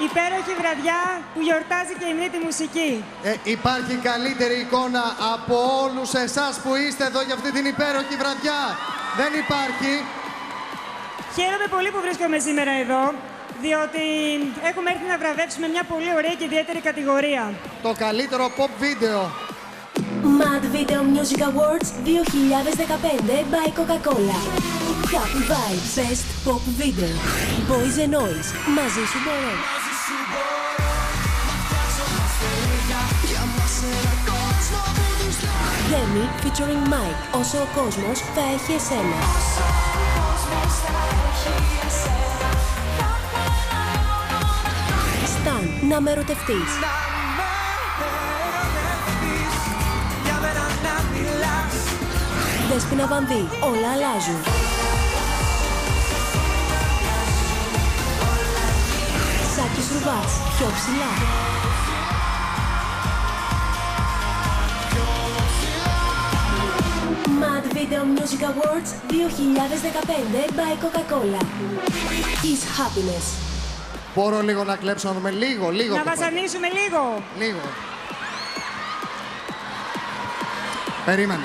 υπέροχη βραδιά που γιορτάζει και η τη μουσική. Υπάρχει καλύτερη εικόνα από όλους εσάς που είστε εδώ για αυτή την υπέροχη βραδιά. Δεν υπάρχει. Χαίρομαι πολύ που βρίσκομαι σήμερα εδώ, διότι έχουμε έρθει να βραβεύσουμε μια πολύ ωραία και ιδιαίτερη κατηγορία. Το καλύτερο pop video. Mad Video Music Awards 2015 by Coca-Cola. Happy Vibes Best Pop Video. Boys and Noise. Μαζί σου μπορώ. Demi featuring Mike. Όσο ο κόσμος θα έχει εσένα. Stan. Να με ερωτευτείς. Δέσποινα Βανδύ, όλα αλλάζουν. Σάκης Ρουβάς, πιο ψηλά. Mad Video Music Awards 2015 by Coca-Cola. Kiss Happiness. Μπορώ λίγο να κλέψω, να δούμε λίγο. Να βασανίσουμε λίγο. Λίγο. Περίμενε.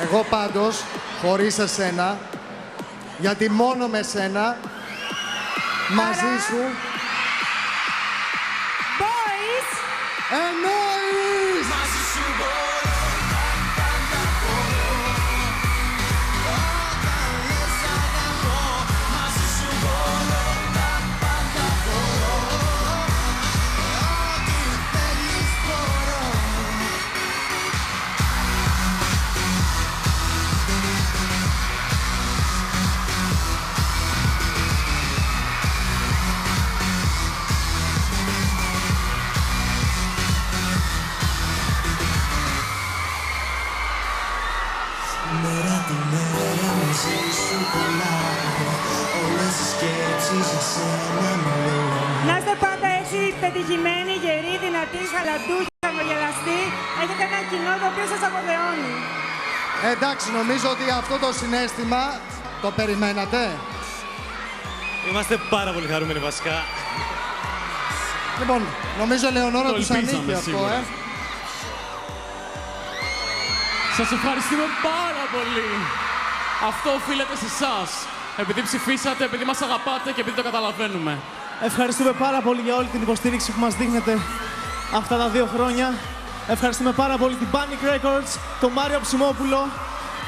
Εγώ πάντως, χωρίς εσένα, γιατί μόνο με σένα, μαζί σου... Boys! Εννοείς! Μέρα τη μέρα μαζί σου κολλάω. Όλες τις σκέψεις για σένα μιλώ. Να είστε πάντα έτσι πετυχημένοι, γεροί, δυνατοί, χαλαντούχοι, χαμογελαστοί. Έχετε ένα κοινό το οποίο σας αποδεώνει. Εντάξει, νομίζω ότι αυτό το συναίσθημα το περιμένατε. Είμαστε πάρα πολύ χαρούμενοι βασικά. Λοιπόν, νομίζω Λεωνόρα Το τους ελπίζαμε ανήκει αυτό, σίγουρα. Σας ευχαριστούμε πάρα πολύ. Αυτό οφείλεται σε εσάς. Επειδή ψηφίσατε, επειδή μας αγαπάτε και επειδή το καταλαβαίνουμε. Ευχαριστούμε πάρα πολύ για όλη την υποστήριξη που μας δείχνετε αυτά τα 2 χρόνια. Ευχαριστούμε πάρα πολύ την Panic Records, τον Μάριο Ψημόπουλο,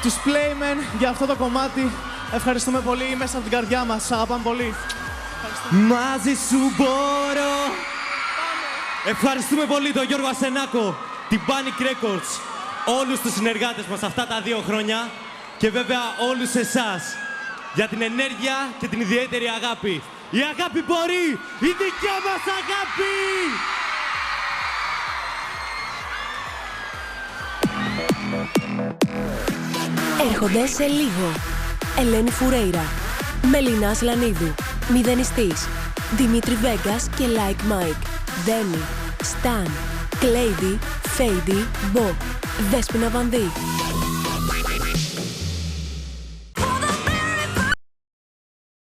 τους Playmen για αυτό το κομμάτι. Ευχαριστούμε πολύ μέσα από την καρδιά μας. Σας αγαπάμε πολύ. Μαζί σου μπορώ. Ευχαριστούμε πολύ τον Γιώργο Ασενάκο, την Panic Records, όλους τους συνεργάτες μας αυτά τα 2 χρόνια και βέβαια όλους εσάς για την ενέργεια και την ιδιαίτερη αγάπη. Η αγάπη μπορεί! Η δικιά μας αγάπη! Έρχονται σε λίγο. Ελένη Φουρέιρα, Μελίνα Ασλανίδου, Μηδενιστής, Δημήτρη Βέγκας και Like Mike, Demi, Stan, Clady, Fady, Bo, Δέσποινα Βανδύ.